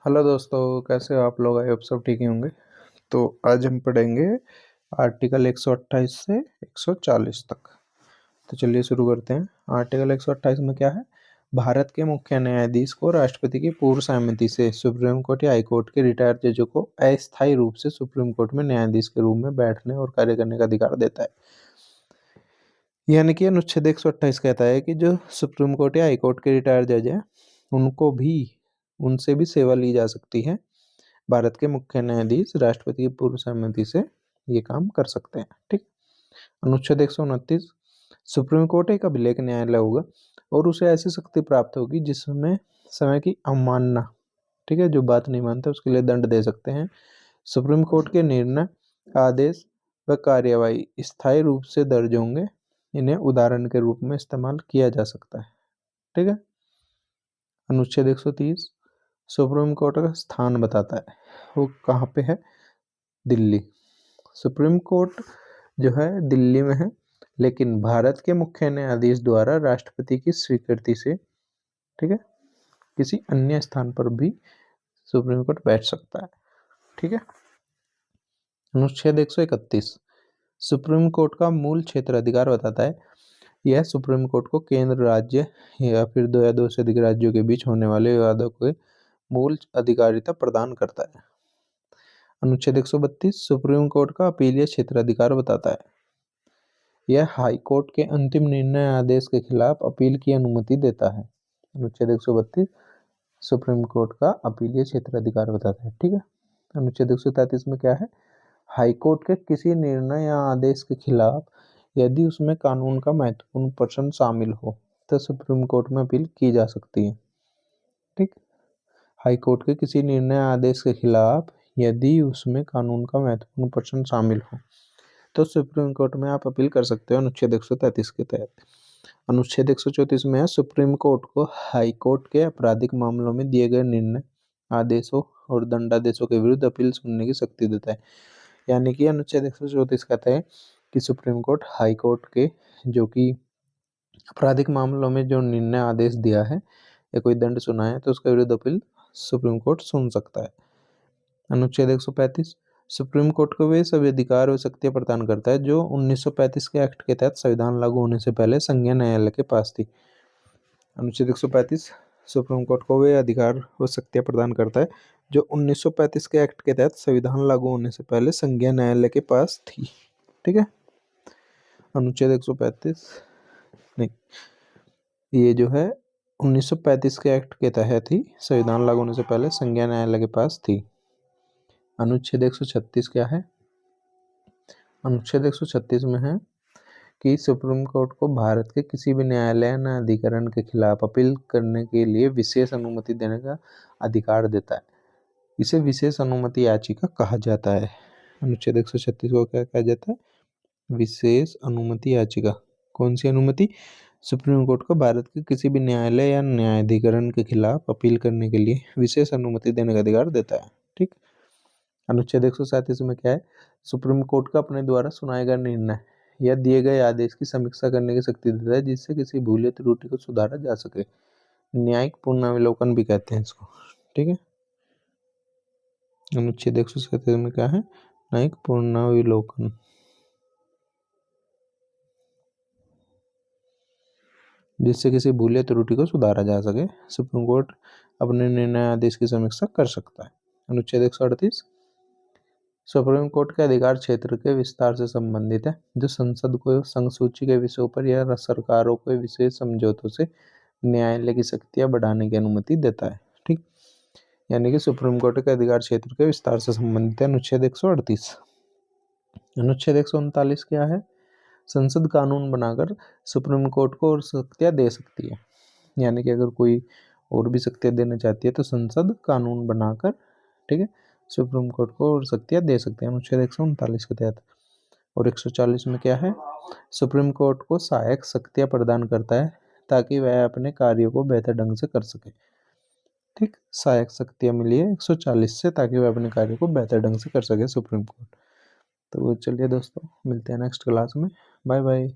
Hello दोस्तों, कैसे हो आप लोग? आई होप सब ठीक ही होंगे। तो आज हम पढ़ेंगे आर्टिकल 128 से 140 तक। तो चलिए शुरू करते हैं। आर्टिकल 128 में क्या है? भारत के मुख्य न्यायाधीश को राष्ट्रपति की पूर्व सहमति से सुप्रीम कोर्ट या हाई कोर्ट के रिटायर्ड जजों को अस्थायी रूप से सुप्रीम कोर्ट में न्यायाधीश के रूप में बैठने और कार्य करने का अधिकार देता है। यानी कि अनुच्छेद 128 कहता है कि जो सुप्रीम कोर्ट या हाई कोर्ट के रिटायर्ड जज हैं उनको भी उनसे भी सेवा ली जा सकती है। भारत के मुख्य न्यायाधीश राष्ट्रपति की पूर्व सहमति से ये काम कर सकते हैं। ठीक। अनुच्छेद 129, सुप्रीम कोर्ट एक अभिलेख न्यायालय होगा और उसे ऐसी शक्ति प्राप्त होगी जिसमें समय की अवमानना, ठीक है, जो बात नहीं मानते उसके लिए दंड दे सकते हैं। सुप्रीम कोर्ट के निर्णय, आदेश व कार्यवाही स्थायी रूप से दर्ज होंगे। इन्हें उदाहरण के रूप में इस्तेमाल किया जा सकता है। ठीक है। अनुच्छेद 130, सुप्रीम कोर्ट का स्थान बताता है। वो कहाँ पे है? दिल्ली। सुप्रीम कोर्ट जो है दिल्ली में है, लेकिन भारत के मुख्य न्यायाधीश द्वारा राष्ट्रपति की स्वीकृति से, ठीक है, किसी अन्य स्थान पर भी सुप्रीम कोर्ट बैठ सकता है। ठीक है। अनुच्छेद 131, सुप्रीम कोर्ट का मूल क्षेत्र अधिकार बताता है। यह सुप्रीम कोर्ट को केंद्र, राज्य या फिर दो या दो से अधिक राज्यों के बीच होने वाले विवादों के मूल अधिकारिता प्रदान करता है। अनुच्छेद 132, सुप्रीम कोर्ट का अपीलीय क्षेत्र अधिकार बताता है। यह हाई कोर्ट के अंतिम निर्णय आदेश के खिलाफ अपील की अनुमति देता है। अनुच्छेद 132 सुप्रीम कोर्ट का अपीलीय क्षेत्र अधिकार बताता है। ठीक है। अनुच्छेद 133 में क्या है? हाई कोर्ट के किसी निर्णय या आदेश के खिलाफ यदि उसमें कानून का महत्वपूर्ण प्रश्न शामिल हो तो सुप्रीम कोर्ट में अपील की जा सकती है। ठीक। हाई कोर्ट के किसी निर्णय या आदेश के खिलाफ यदि उसमें कानून का महत्वपूर्ण प्रश्न शामिल हो तो सुप्रीम कोर्ट में आप अपील कर सकते हो अनुच्छेद 133 के तहत। अनुच्छेद 134 में है, सुप्रीम कोर्ट को हाई कोर्ट के आपराधिक मामलों में दिए गए निर्णय, आदेशों और दंडादेशों के विरुद्ध अपील सुनने की शक्ति देता है। यानी कि अनुच्छेद 134 कहता है कि सुप्रीम कोर्ट हाई कोर्ट के जो कि आपराधिक मामलों में जो निर्णय आदेश दिया है या कोई दंड सुना है तो उसके विरुद्ध अपील सुप्रीम कोर्ट सुन सकता है। अनुच्छेद 135, सुप्रीम कोर्ट को वे सभी अधिकार और शक्तियां प्रदान करता है जो 1935 के एक्ट के तहत संविधान लागू होने से पहले संघीय न्यायालय के पास थी। अनुच्छेद 135, सुप्रीम कोर्ट को वे अधिकार और शक्तियां प्रदान करता है जो 1935 के एक्ट के तहत संविधान लागू होने से पहले संघीय न्यायालय के पास थी। ठीक है। अनुच्छेद 135 नहीं, ये जो है 1935 के एक्ट के तहत ही संविधान लागू होने से पहले संघीय न्यायालय के पास थी। अनुच्छेद 136 क्या है? अनुच्छेद 136 में है कि सुप्रीम कोर्ट को भारत के किसी भी न्यायालय या न्यायाधिकरण के खिलाफ अपील करने के लिए विशेष अनुमति देने का अधिकार देता है। इसे विशेष अनुमति याचिका कहा जाता है। अनुच्छेद 136 को क्या कहा जाता है? विशेष अनुमति याचिका। कौन सी अनुमति? सुप्रीम कोर्ट को भारत के किसी भी न्यायालय या न्यायाधिकरण के खिलाफ अपील करने के लिए विशेष अनुमति देने का अधिकार देता है। ठीक। अनुच्छेद 137 में क्या है? सुप्रीम कोर्ट का अपने द्वारा सुनाए गए निर्णय या दिए गए आदेश की समीक्षा करने की शक्ति देता है जिससे किसी भूल या त्रुटि को सुधारा जा सके। न्यायिक पुनरावलोकन भी कहते हैं इसको। ठीक है। अनुच्छेद 137 में क्या है? न्यायिक पुनरावलोकन, जिससे किसी भूल या त्रुटि को सुधारा जा सके सुप्रीम कोर्ट अपने निर्णय आदेश की समीक्षा कर सकता है। अनुच्छेद 138, सुप्रीम कोर्ट के अधिकार क्षेत्र के विस्तार से संबंधित है जो संसद को संसूची के विषयों पर या सरकारों को विशेष समझौतों से न्यायालय की शक्तियां बढ़ाने की अनुमति देता है। ठीक। यानी कि सुप्रीम कोर्ट के अधिकार क्षेत्र के विस्तार से संबंधित है अनुच्छेद 138। अनुच्छेद 139 क्या है? संसद कानून बनाकर सुप्रीम कोर्ट को और शक्तियां दे सकती है। यानी कि अगर कोई और भी शक्तियां देना चाहती है तो संसद कानून बनाकर, ठीक है, सुप्रीम कोर्ट को और शक्तियां दे सकते हैं अनुच्छेद 139 के तहत। और 140 में क्या है? सुप्रीम कोर्ट को सहायक शक्तियां प्रदान करता है ताकि वह अपने कार्यों को बेहतर ढंग से कर सके। ठीक। सहायक शक्तियां मिली है 140 से ताकि वह अपने कार्य को बेहतर ढंग से कर सके सुप्रीम कोर्ट। तो चलिए दोस्तों, मिलते हैं नेक्स्ट क्लास में। Bye bye.